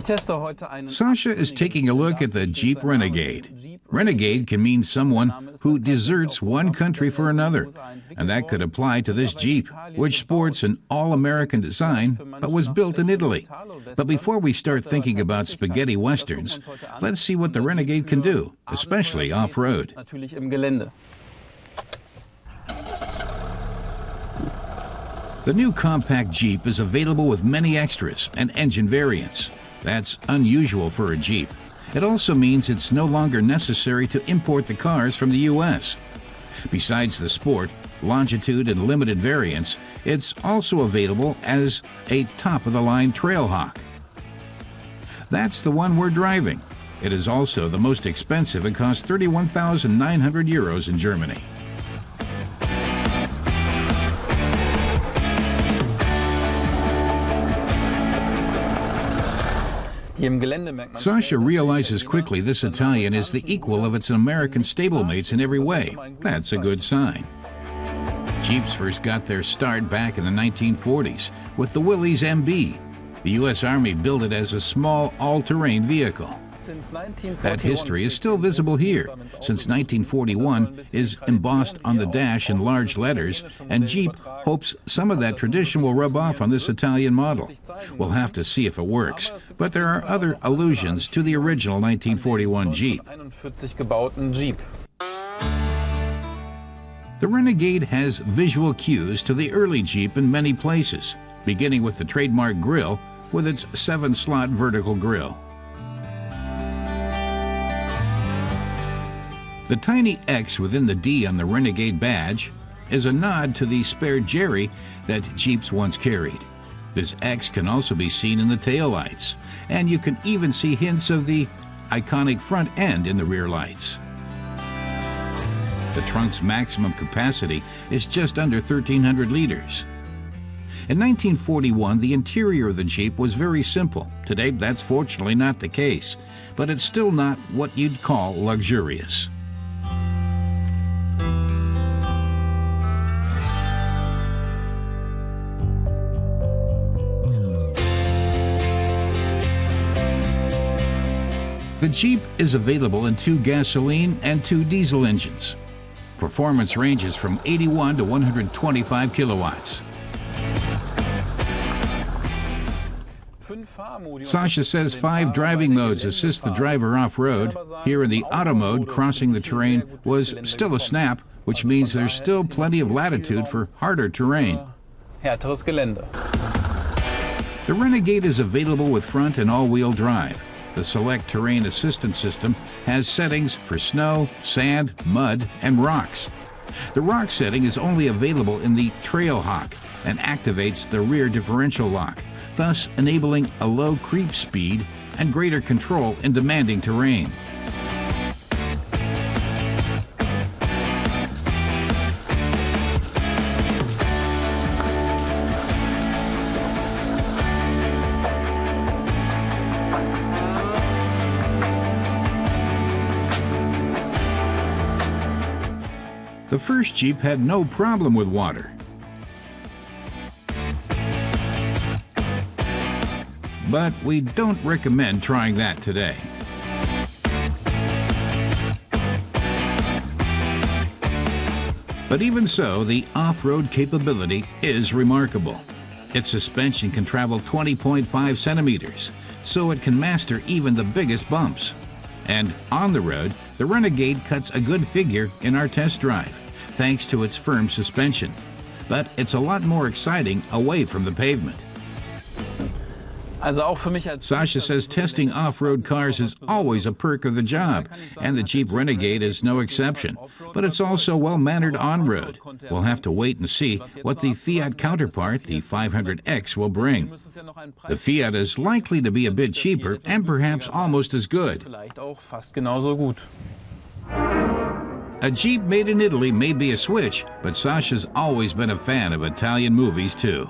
Sasha is taking a look at the Jeep Renegade. Renegade can mean someone who deserts one country for another, and that could apply to this Jeep, which sports an all-American design but was built in Italy. But before we start thinking about spaghetti westerns, let's see what the Renegade can do, especially off-road. The new compact Jeep is available with many extras and engine variants. That's unusual for a Jeep. It also means it's no longer necessary to import the cars from the U.S. Besides the Sport, Longitude, and Limited variants, it's also available as a top-of-the-line Trailhawk. That's the one we're driving. It is also the most expensive and costs 31,900 euros in Germany. Sasha realizes quickly this Italian is the equal of its American stablemates in every way. That's a good sign. Jeeps first got their start back in the 1940s with the Willys MB. The U.S. Army built it as a small all-terrain vehicle. That history is still visible here, since 1941 is embossed on the dash in large letters, and Jeep hopes some of that tradition will rub off on this Italian model. We'll have to see if it works, but there are other allusions to the original 1941 Jeep. The Renegade has visual cues to the early Jeep in many places, beginning with the trademark grille with its 7-slot vertical grille. The tiny X within the D on the Renegade badge is a nod to the spare Jerry that Jeeps once carried. This X can also be seen in the taillights, and you can even see hints of the iconic front end in the rear lights. The trunk's maximum capacity is just under 1,300 liters. In 1941, the interior of the Jeep was very simple. Today, that's fortunately not the case, but it's still not what you'd call luxurious. The Jeep is available in 2 gasoline and 2 diesel engines. Performance ranges from 81 to 125 kilowatts. Sasha says 5 driving modes assist the driver off-road. Here in the auto mode, crossing the terrain was still a snap, which means there's still plenty of latitude for harder terrain. The Renegade is available with front and all-wheel drive. The Select Terrain Assistance System has settings for snow, sand, mud, and rocks. The rock setting is only available in the Trailhawk and activates the rear differential lock, thus enabling a low creep speed and greater control in demanding terrain. The first Jeep had no problem with water. But we don't recommend trying that today. But even so, the off-road capability is remarkable. Its suspension can travel 20.5 centimeters, so it can master even the biggest bumps. And on the road, the Renegade cuts a good figure in our test drive, thanks to its firm suspension. But it's a lot more exciting away from the pavement. Sasha says testing off-road cars is always a perk of the job, and the Jeep Renegade is no exception. But it's also well-mannered on-road. We'll have to wait and see what the Fiat counterpart, the 500X, will bring. The Fiat is likely to be a bit cheaper and perhaps almost as good. A Jeep made in Italy may be a switch, but Sasha's always been a fan of Italian movies too.